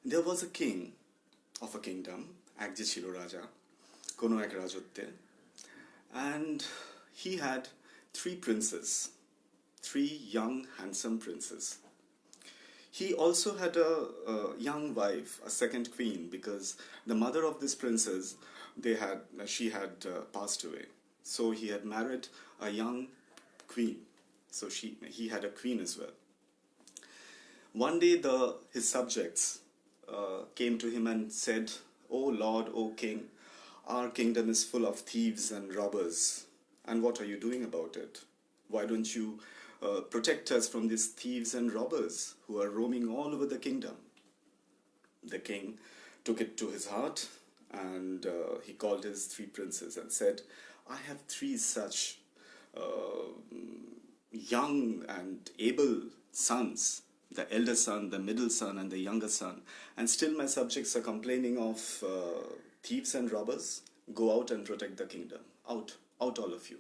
There was a king of a kingdom, একজি ছিল রাজা, কোনো এক রাজত্বে, and he had three princes, three young handsome princes. He also had a young wife, a second queen, because the mother of this princess, she had passed away. So he had married a young queen. So he had a queen as well. One day his subjects came to him and said, "Oh Lord, O King, our kingdom is full of thieves and robbers. And what are you doing about it? Why don't you protect us from these thieves and robbers who are roaming all over the kingdom?" The king took it to his heart, and he called his three princes and said, "I have three such young and able sons, the elder son, the middle son, and the younger son, and still my subjects are complaining of thieves and robbers. Go out and protect the kingdom. Out, all of you."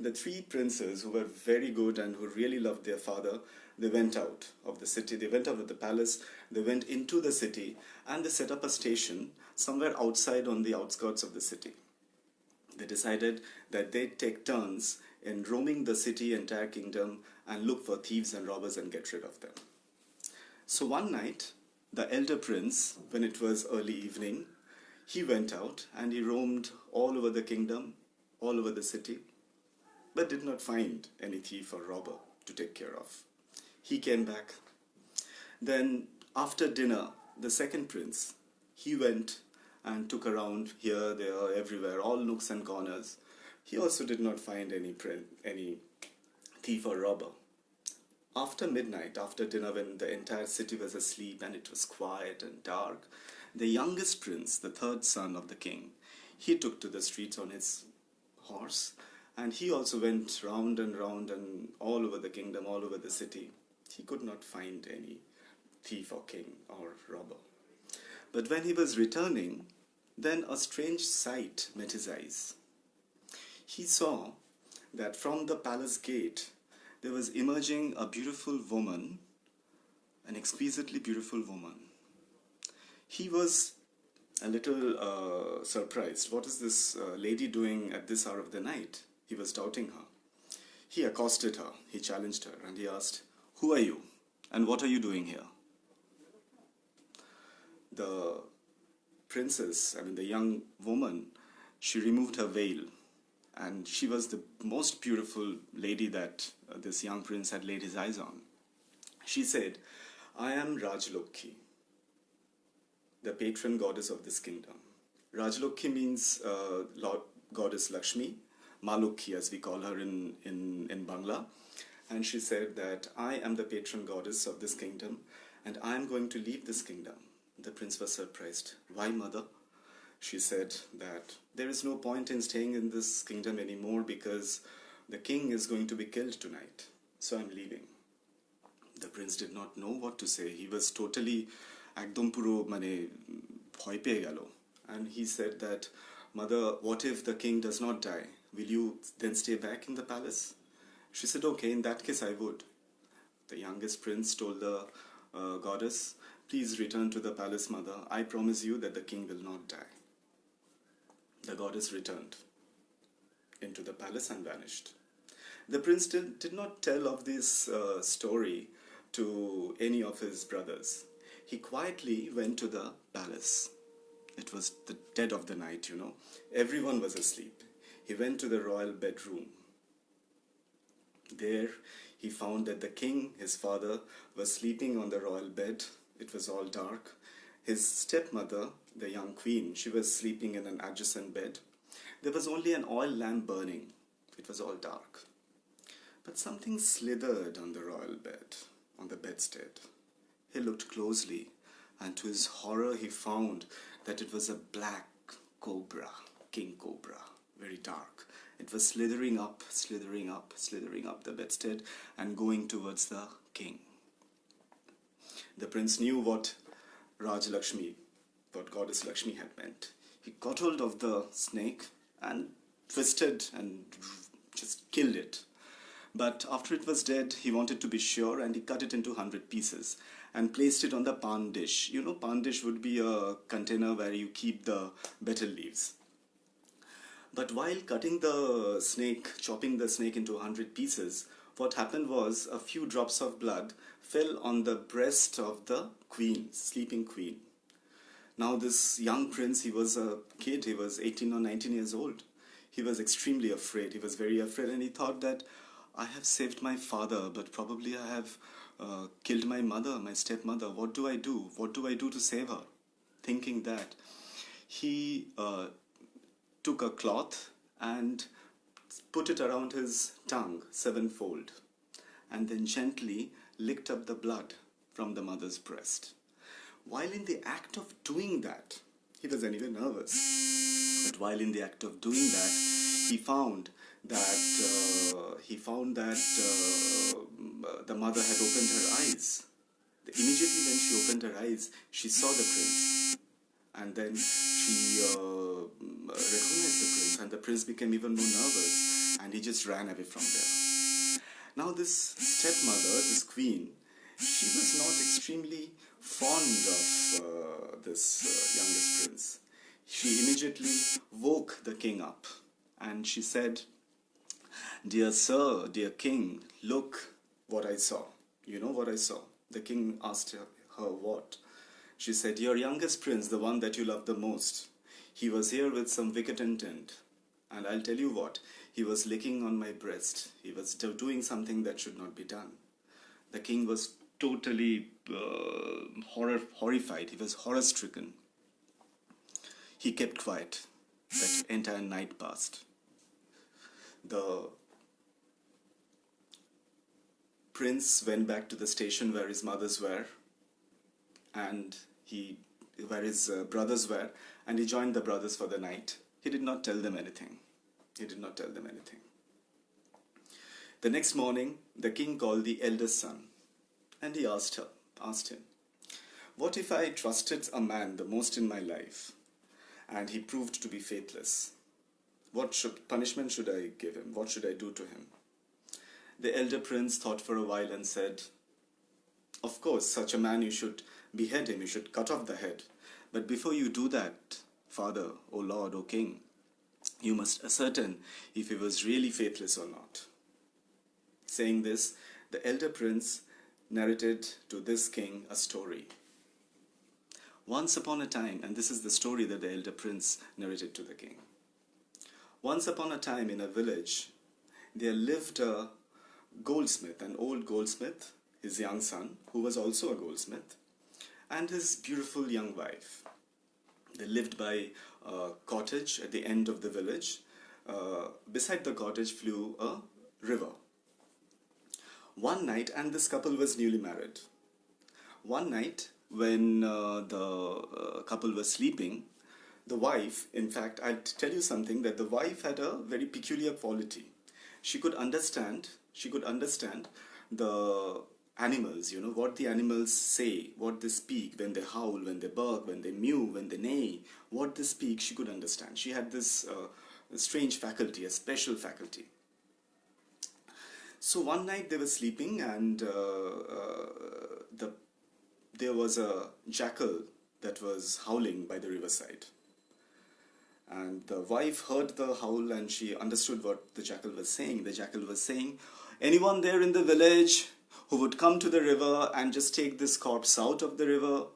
The three princes, who were very good and who really loved their father, they went out of the city, they went out of the palace, they went into the city, and they set up a station somewhere outside on the outskirts of the city. They decided that they'd take turns in roaming the city, entire kingdom, and look for thieves and robbers and get rid of them. So one night, the elder prince, when it was early evening, he went out and he roamed all over the kingdom, all over the city, but did not find any thief or robber to take care of. He came back. Then, after dinner, the second prince, he went and took around here, there, everywhere, all nooks and corners. He also did not find any thief or robber. After midnight, after dinner, when the entire city was asleep and it was quiet and dark, the youngest prince, the third son of the king, he took to the streets on his horse, and he also went round and all over the kingdom, all over the city. He could not find any thief or king or robber. But when he was returning, then a strange sight met his eyes. He saw that from the palace gate there was emerging a beautiful woman, an exquisitely beautiful woman. He was a little surprised. What is this lady doing at this hour of the night? He was doubting her. He accosted her, he challenged her, and he asked, "Who are you? And what are you doing here?" The princess, the young woman, she removed her veil, and she was the most beautiful lady that this young prince had laid his eyes on. She said, "I am Rajlokhi, the patron goddess of this kingdom." Rajlokhi means Lord Goddess Lakshmi, Malokhi as we call her in Bangla. And she said that, "I am the patron goddess of this kingdom, and I am going to leave this kingdom." The prince was surprised. "Why, mother?" She said that there is no point in staying in this kingdom anymore because the king is going to be killed tonight. So I'm leaving. The prince did not know what to say. He was totally ekdom puro bhoy peye gelo. And he said that, "Mother, what if the king does not die? Will you then stay back in the palace?" She said, "Okay, in that case I would." The youngest prince told the goddess, "Please return to the palace, mother. I promise you that the king will not die." The goddess returned into the palace and vanished. The prince did not tell of this story to any of his brothers. He quietly went to the palace. It was the dead of the night, Everyone was asleep. He went to the royal bedroom. There, he found that the king, his father, was sleeping on the royal bed. It was all dark. His stepmother, the young queen, she was sleeping in an adjacent bed. There was only an oil lamp burning. It was all dark. But something slithered on the royal bed, on the bedstead. He looked closely, and to his horror he found that it was a black cobra, king cobra, very dark. It was slithering up the bedstead and going towards the king. The prince knew what Goddess Lakshmi had meant. He got hold of the snake and twisted and just killed it. But after it was dead, he wanted to be sure, and he cut it into 100 pieces and placed it on the pan dish. You know, pan dish would be a container where you keep the betel leaves. But while cutting the snake, chopping the snake into 100 pieces, what happened was a few drops of blood fell on the breast of the queen, sleeping queen. Now this young prince, he was a kid, he was 18 or 19 years old. He was extremely afraid, he was very afraid, and he thought that I have saved my father, but probably I have killed my mother, my stepmother. What do I do? What do I do to save her? Thinking that, he took a cloth and put it around his tongue sevenfold, and then gently licked up the blood from the mother's breast. While in the act of doing that, he was anyway nervous, but while in the act of doing that, he found that the mother had opened her eyes. Immediately when she opened her eyes, she saw the prince, and then she recognized the prince, and the prince became even more nervous, and he just ran away from there. Now this stepmother, this queen, she was not extremely fond of this youngest prince. She immediately woke the king up, and she said, "Dear sir, dear king, look what I saw." You know what I saw? The king asked her what? She said, "Your youngest prince, the one that you love the most, he was here with some wicked intent. And I'll tell you what, he was licking on my breast. He was doing something that should not be done." The king was totally horrified. He was horror-stricken. He kept quiet. That entire night passed. The prince went back to the station where his mothers were, and where his brothers were, and he joined the brothers for the night. He did not tell them anything. He did not tell them anything. The next morning, the king called the eldest son, and he asked him, "What if I trusted a man the most in my life, and he proved to be faithless? What punishment should I give him? What should I do to him?" The elder prince thought for a while and said, "Of course, such a man you should behead him, you should cut off the head. But before you do that, father, O lord, O king, you must ascertain if he was really faithless or not." Saying this, the elder prince narrated to this king a story. Once upon a time, and this is the story that the elder prince narrated to the king. Once upon a time in a village, there lived a goldsmith, an old goldsmith, his young son, who was also a goldsmith, and his beautiful young wife. They lived by a cottage at the end of the village. Beside the cottage flew a river. One night, and this couple was newly married. One night, when the couple was sleeping, the wife, in fact, I'll tell you something, that the wife had a very peculiar quality. She could understand the animals, you know, what the animals say, what they speak, when they howl, when they bark, when they mew, when they neigh, what they speak, she could understand. She had this strange faculty, a special faculty. So one night they were sleeping, and there was a jackal that was howling by the riverside. And the wife heard the howl, and she understood what the jackal was saying. The jackal was saying, "Anyone there in the village who would come to the river and just take this corpse out of the river,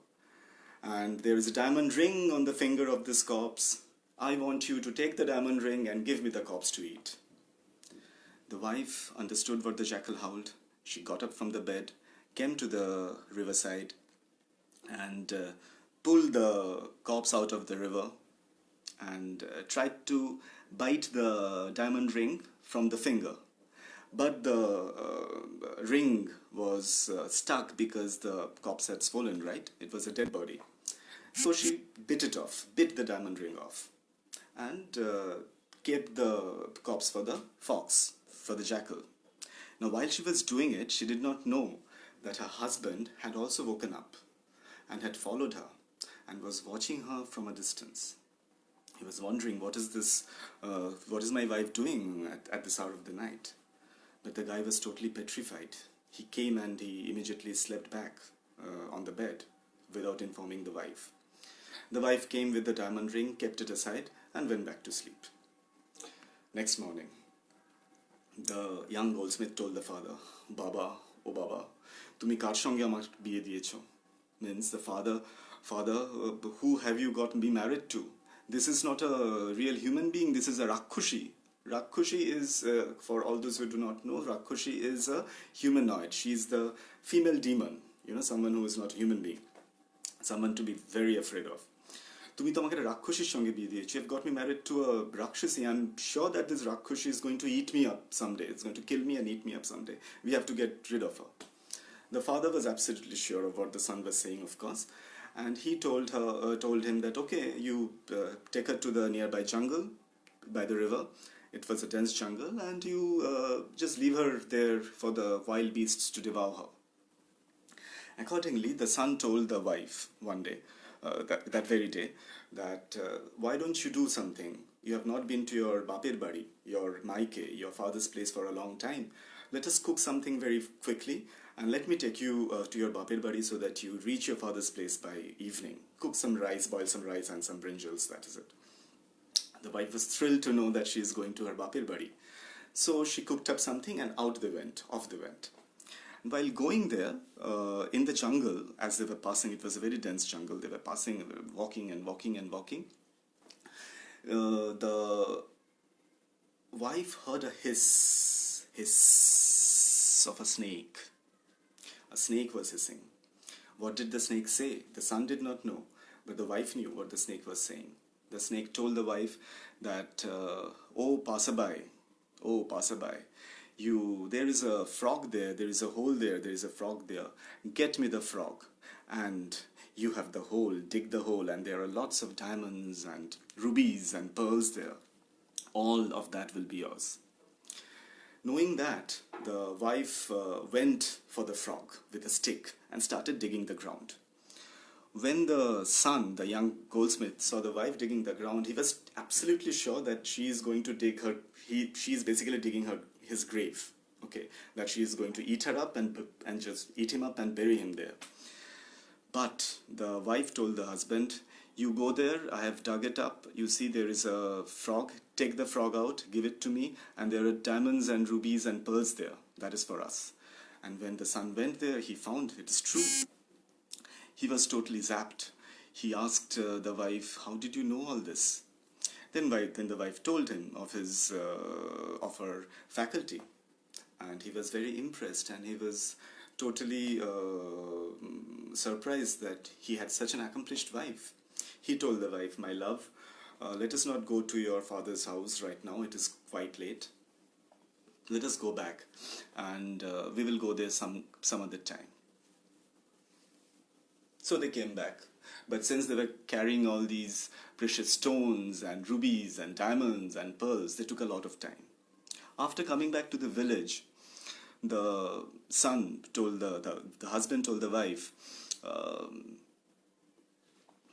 and there is a diamond ring on the finger of this corpse. I want you to take the diamond ring and give me the corpse to eat." The wife understood what the jackal howled. She got up from the bed, came to the riverside, and pulled the corpse out of the river, and tried to bite the diamond ring from the finger. But the ring was stuck because the corpse had swollen, right? It was a dead body. So she bit the diamond ring off, and kept the corpse for the fox, for the jackal. Now, while she was doing it, she did not know that her husband had also woken up and had followed her and was watching her from a distance. He was wondering, what is my wife doing at this hour of the night? But the guy was totally petrified. He came and he immediately slept back on the bed without informing the wife. The wife came with the diamond ring, kept it aside, and went back to sleep. Next morning, the young goldsmith told the father, Baba, oh Baba, tumi kar songe amar biye diyecho? Means the father, who have you got me married to? This is not a real human being, this is a Rakhushi. Rakhushi is, for all those who do not know, Rakhushi is a humanoid. She is the female demon, someone who is not a human being, someone to be very afraid of. তুমি তো আমাকে রাক্ষসীর সঙ্গে বিয়ে দিয়েছো. You've got me married to a Rakshasi. I'm sure that this Rakhushi is going to eat me up someday. It's going to kill me and eat me up someday. We have to get rid of her. The father was absolutely sure of what the son was saying, of course, and he told him that, okay, you take her to the nearby jungle by the river. It was a dense jungle, and you just leave her there for the wild beasts to devour her. Accordingly, the son told the wife one day, that very day, that why don't you do something? You have not been to your Bapir Badi, your Maike, your father's place for a long time. Let us cook something very quickly, and let me take you to your Bapir Badi so that you reach your father's place by evening. Cook some rice, boil some rice and some brinjals, that is it. The wife was thrilled to know that she is going to her Bapir Badi. So she cooked up something and off they went. While going there, in the jungle, as they were passing, it was a very dense jungle, they were passing, walking. The wife heard a hiss of a snake. A snake was hissing. What did the snake say? The son did not know, but the wife knew what the snake was saying. The snake told the wife that, oh passerby, there is a frog there, there is a hole there, there is a frog there. Get me the frog, and you have the hole, dig the hole, and there are lots of diamonds and rubies and pearls there. All of that will be yours. Knowing that, the wife went for the frog with a stick and started digging the ground. When the son, the young goldsmith, saw the wife digging the ground, he was absolutely sure that she is going to dig her, she is basically digging his grave, okay, that she is going to eat her up and just eat him up and bury him there. But the wife told the husband, you go there, I have dug it up, you see there is a frog, take the frog out, give it to me, and there are diamonds and rubies and pearls there, that is for us. And when the son went there, he found it is true. He was totally zapped. He asked the wife, how did you know all this? Then the wife told him of her faculty, and he was very impressed, and he was totally surprised that he had such an accomplished wife. He told the wife, my love, let us not go to your father's house right now, it is quite late. Let us go back, and we will go there some other time. So they came back. But since they were carrying all these precious stones and rubies and diamonds and pearls, they took a lot of time. After coming back to the village, the son told the husband told the wife,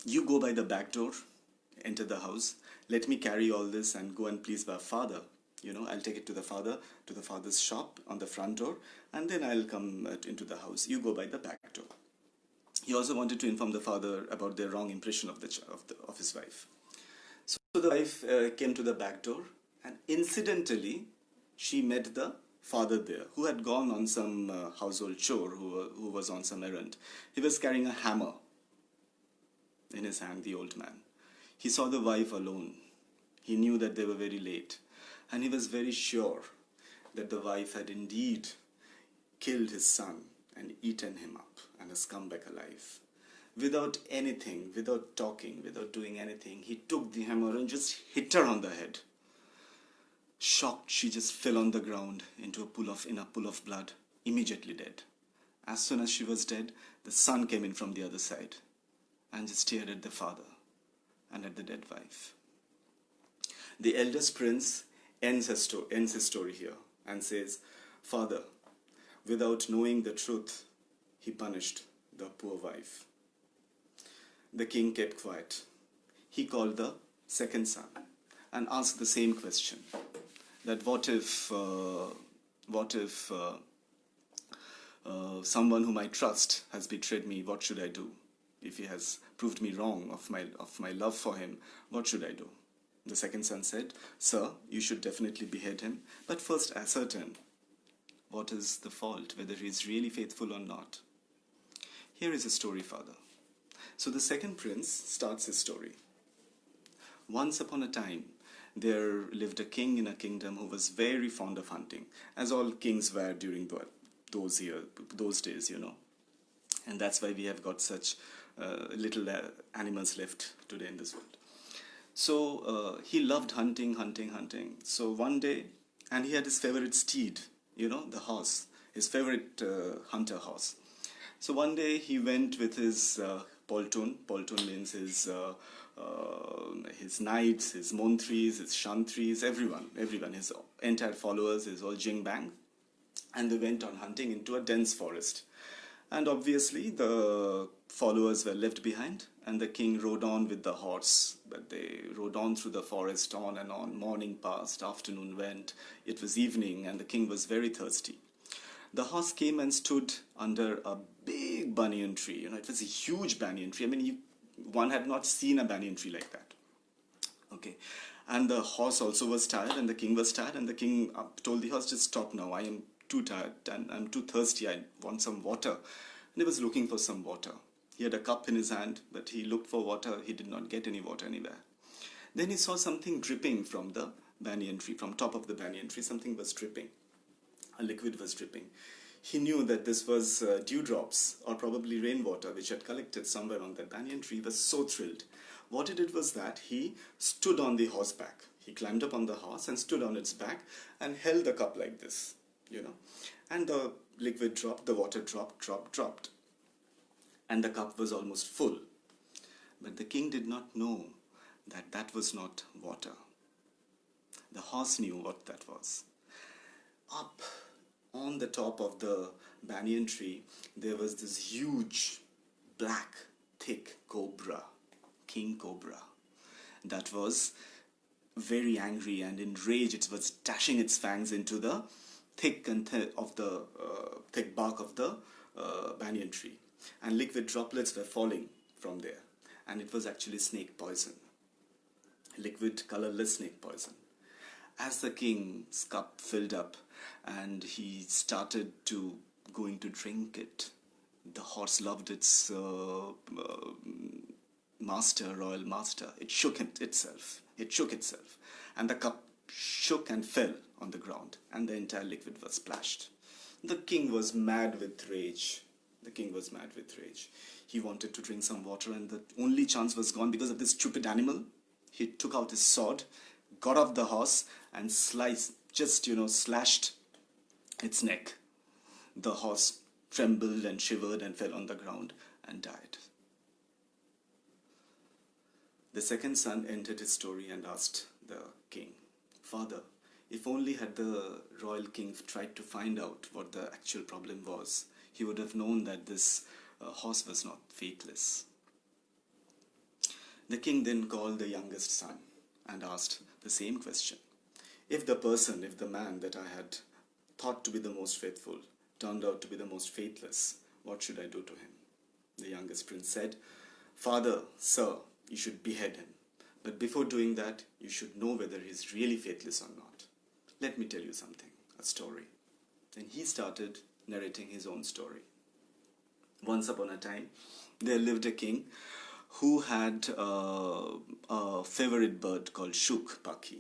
you go by the back door, enter the house, let me carry all this and go and please my father. I'll take it to the father's shop on the front door, and then I'll come into the house. You go by the back door. He also wanted to inform the father about their wrong impression of his wife. So the wife came to the back door, and incidentally, she met the father there, who had gone on some household chore, who was on some errand. He was carrying a hammer in his hand, the old man. He saw the wife alone. He knew that they were very late, and he was very sure that the wife had indeed killed his son and eaten him up and has come back alive. Without anything, without talking, without doing anything, he took the hammer and just hit her on the head. Shocked, she just fell on the ground in a pool of blood, immediately dead. As soon as she was dead, the son came in from the other side and just stared at the father and at the dead wife. The eldest prince ends his story here and says, Father, without knowing the truth, he punished the poor wife. The king kept quiet. He called the second son and asked the same question, that what if What if someone whom I trust has betrayed me? What should I do? If he has proved me wrong of my love for him, what should I do? The second son said, Sir, you should definitely behead him, but first ascertain what is the fault, whether he is really faithful or not. Here is a story, father. So the second prince starts his story. Once upon a time, there lived a king in a kingdom who was very fond of hunting, as all kings were during those days, you know. And that's why we have got such little animals left today in this world. So he loved hunting. So one day, and he had his favorite steed, you know, the horse, his favorite hunter horse. So one day he went with his poltoon. Poltoon means his knights, his montris, his shantris, everyone, his entire followers, his all jing bang. And they went on hunting into a dense forest. And obviously the followers were left behind, and the king rode on with the horse. But they rode on through the forest, on and on. Morning passed, afternoon went, it was evening, and the king was very thirsty. The horse came and stood under a big banyan tree. You know, it was a huge banyan tree. I mean, one had not seen a banyan tree like that. Okay. And the horse also was tired, and the king was tired, and the king told the horse, just stop now, I am too tired and I'm too thirsty, I want some water. And he was looking for some water. He had a cup in his hand, but he looked for water. He did not get any water anywhere. Then he saw something dripping from the banyan tree, from top of the banyan tree. Something was dripping. A liquid was dripping. He knew that this was dewdrops or probably rainwater which had collected somewhere on that banyan tree. He was so thrilled. What he did was that he stood on the horseback. He climbed up on the horse and stood on its back and held the cup like this, you know. And the liquid dropped, the water dropped. And the cup was almost full. But the king did not know that that was not water. The horse knew what that was. Up on the top of the banyan tree, there was this huge, black, thick cobra, king cobra, that was very angry and in rage. It was dashing its fangs into the thick bark of the banyan tree, and liquid droplets were falling from there, and it was actually snake poison, liquid colorless snake poison. As the king's cup filled up and he started going to drink it, the horse loved its royal master. It shook itself, and the cup shook and fell on the ground, and the entire liquid was splashed. The king was mad with rage. He wanted to drink some water, and the only chance was gone because of this stupid animal. He took out his sword, got off the horse, and slashed its neck. The horse trembled and shivered and fell on the ground and died. The second son entered his story and asked the king, Father, if only had the royal king tried to find out what the actual problem was, he would have known that this horse was not faithless. The king then called the youngest son and asked the same question. If the man that I had thought to be the most faithful turned out to be the most faithless, what should I do to him? The youngest prince said, Father, sir, you should behead him. But before doing that, you should know whether he is really faithless or not. Let me tell you something, a story. Then he started narrating his own story. Once upon a time, there lived a king who had a favorite bird called Shuk Pakhi.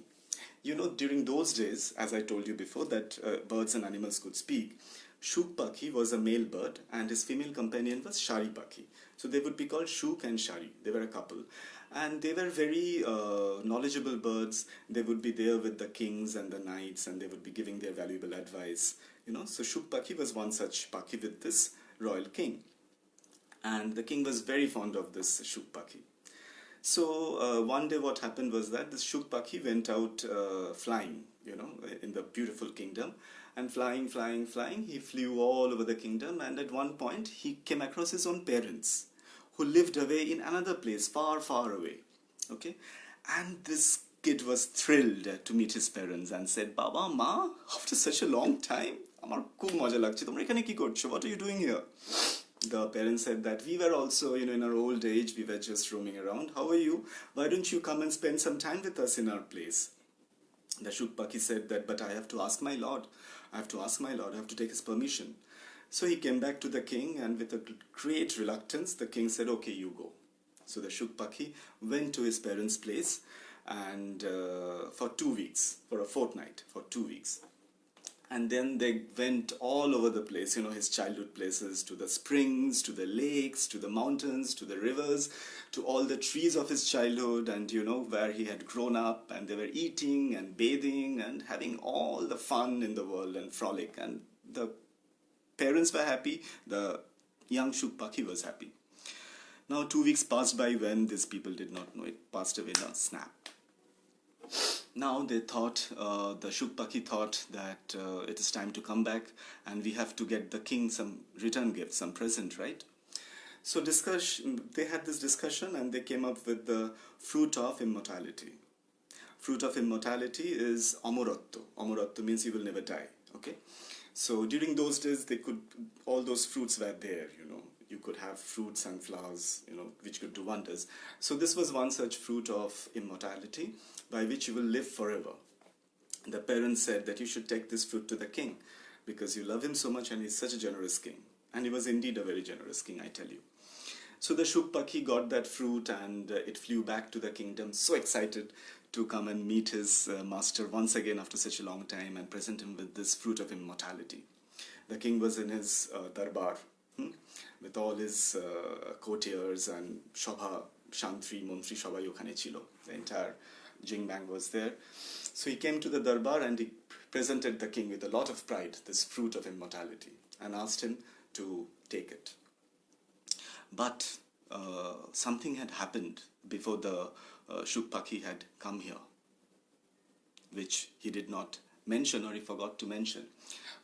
You know, during those days, as I told you before, that birds and animals could speak, Shuk Pakhi was a male bird and his female companion was Shari Pakhi. So they would be called Shuk and Shari. They were a couple. And they were very knowledgeable birds. They would be there with the kings and the knights, and they would be giving their valuable advice. You know, so Shuk Pakhi was one such Pakhi with this royal king. And the king was very fond of this Shuk Pakhi. So one day what happened was that this Shuk Pakhi went out flying, you know, in the beautiful kingdom. And flying, he flew all over the kingdom. And at one point, he came across his own parents, who lived away in another place, far, far away. Okay? And this kid was thrilled to meet his parents and said, Baba, Ma, after such a long time, আমার খুব মজা লাগছে তোমরা এখানে কি করছো? What are you doing here? The parents said that we were also, in our old age, we were just roaming around. How are you? Why don't you come and spend some time with us in our place? The Shukpaki said that, but I have to ask my lord. I have to ask my lord. I have to take his permission. So he came back to the king, and with a great reluctance, the king said, okay, you go. So the Shukpaki went to his parents' place, and for 2 weeks, for a fortnight, for 2 weeks. And then they went all over the place, his childhood places, to the springs, to the lakes, to the mountains, to the rivers, to all the trees of his childhood, and where he had grown up, and they were eating and bathing and having all the fun in the world and frolic. And the parents were happy, the young Shukpaki was happy. Now 2 weeks passed by when these people did not know it, passed away in a snap. Now they thought, the Shukpaki thought that it is time to come back and we have to get the king some return gift, some present, right? So they had this discussion and they came up with the fruit of immortality. Fruit of immortality is amoratto. Amoratto means you will never die, okay? So during those days, all those fruits were there, You could have fruits and flowers, which could do wonders. So this was one such fruit of immortality by which you will live forever. The parents said that you should take this fruit to the king because you love him so much and he's such a generous king. And he was indeed a very generous king, I tell you. So the Shukpaki got that fruit and it flew back to the kingdom, so excited to come and meet his master once again after such a long time and present him with this fruit of immortality. The king was in his darbar, with all his courtiers and Shobha, Shantri, Mantri, Shobai okhane chilo. The entire Jingbang was there. So he came to the darbar and he presented the king with a lot of pride, this fruit of immortality, and asked him to take it. But something had happened before the Shukpaki had come here, which he did not mention, or he forgot to mention,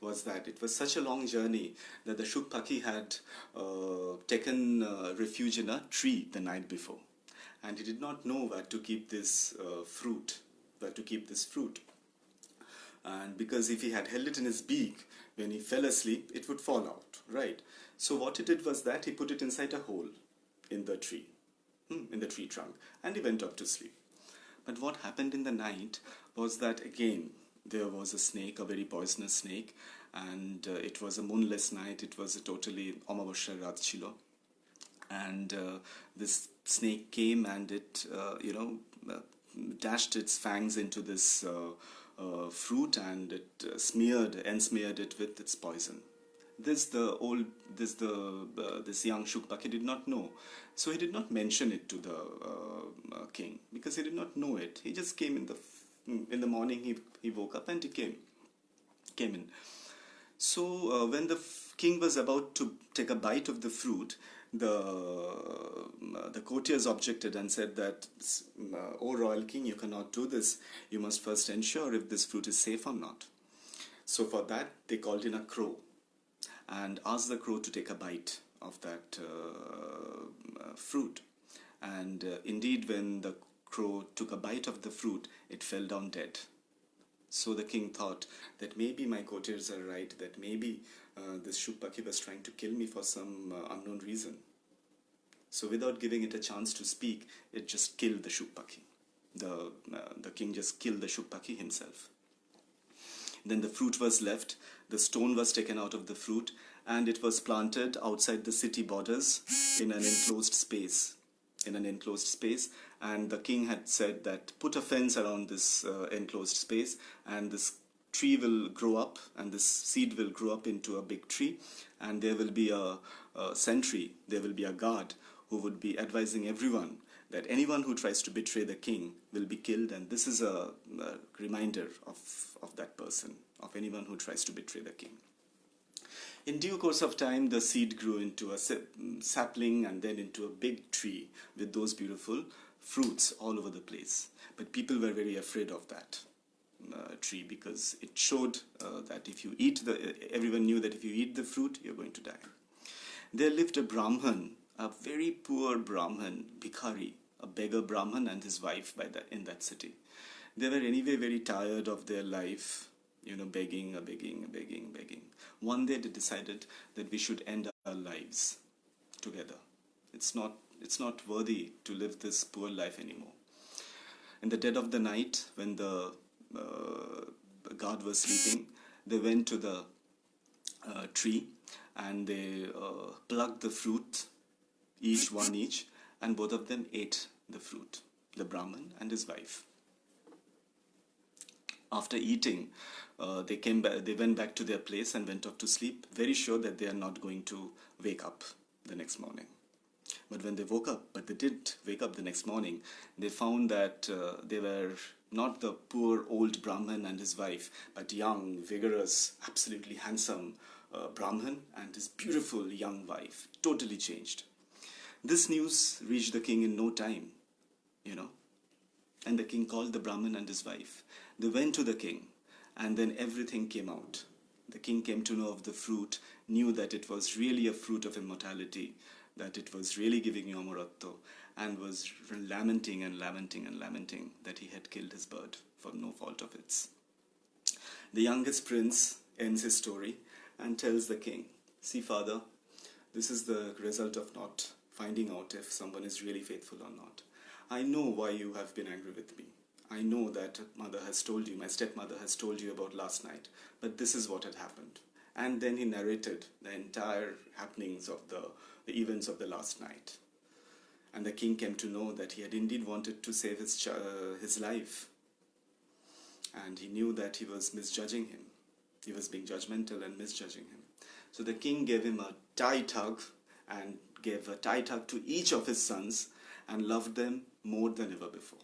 was that it was such a long journey that the Shukpaki had taken refuge in a tree the night before. And he did not know where to keep this fruit. And because if he had held it in his beak, when he fell asleep, it would fall out, right? So what he did was that he put it inside a hole in the tree, in the tree trunk, and he went off to sleep. But what happened in the night was that again, there was a snake, a very poisonous snake, and it was a moonless night. It was a totally Amavasya Rat chilo. And this snake came and it, dashed its fangs into this fruit and it ensmeared it with its poison. This young Shukpaki did not know. So he did not mention it to the king because he did not know it. He just came in the morning, he woke up and he came in. So when the king was about to take a bite of the fruit, the courtiers objected and said that, "Oh, royal king, you cannot do this. You must first ensure if this fruit is safe or not." So for that, they called in a crow and asked the crow to take a bite of that fruit. And indeed, when the crow took a bite of the fruit, it fell down dead. So the king thought that maybe my courtiers are right, that maybe this Shukpaki was trying to kill me for some unknown reason. So without giving it a chance to speak, it just killed the Shukpaki. The king just killed the Shukpaki himself. Then the fruit was left, the stone was taken out of the fruit, and it was planted outside the city borders in an enclosed space. And the king had said that put a fence around this enclosed space and this tree will grow up and this seed will grow up into a big tree, and there will be a sentry, there will be a guard who would be advising everyone that anyone who tries to betray the king will be killed, and this is a reminder of that person, of anyone who tries to betray the king. In due course of time, the seed grew into a sapling and then into a big tree with those beautiful fruits all over the place. But people were very afraid of that tree because it showed that if you eat everyone knew that if you eat the fruit, you're going to die. There lived a Brahman, a very poor Brahman, Bhikhari, a a beggar Brahmin and his wife in that city. They were anyway very tired of their life, begging. One day they decided that we should end our lives together. It's not worthy to live this poor life anymore. In the dead of the night, when the guard was sleeping, they went to the tree and they plucked the fruit, each, and both of them ate the fruit, the Brahmin and his wife. After eating, they went back to their place and went off to sleep, very sure that they are not going to wake up the next morning. But when they woke up, but they did wake up the next morning, they found that they were not the poor old Brahmin and his wife, but young, vigorous, absolutely handsome Brahmin and his beautiful young wife, totally changed. This news reached the king in no time, and the king called the Brahmin and his wife. They went to the king, and then everything came out. The king came to know of the fruit, knew that it was really a fruit of immortality, that it was really giving you amoratto, and was lamenting that he had killed his bird for no fault of its. The youngest prince ends his story and tells the king, "See, father, this is the result of not finding out if someone is really faithful or not. I know why you have been angry with me. I know that mother has told you, my stepmother has told you about last night, but this is what had happened." And then he narrated the entire happenings of the events of the last night. And the king came to know that he had indeed wanted to save his life. And he knew that he was misjudging him. He was being judgmental and misjudging him. So the king gave him a tight hug and gave a tight hug to each of his sons and loved them more than ever before.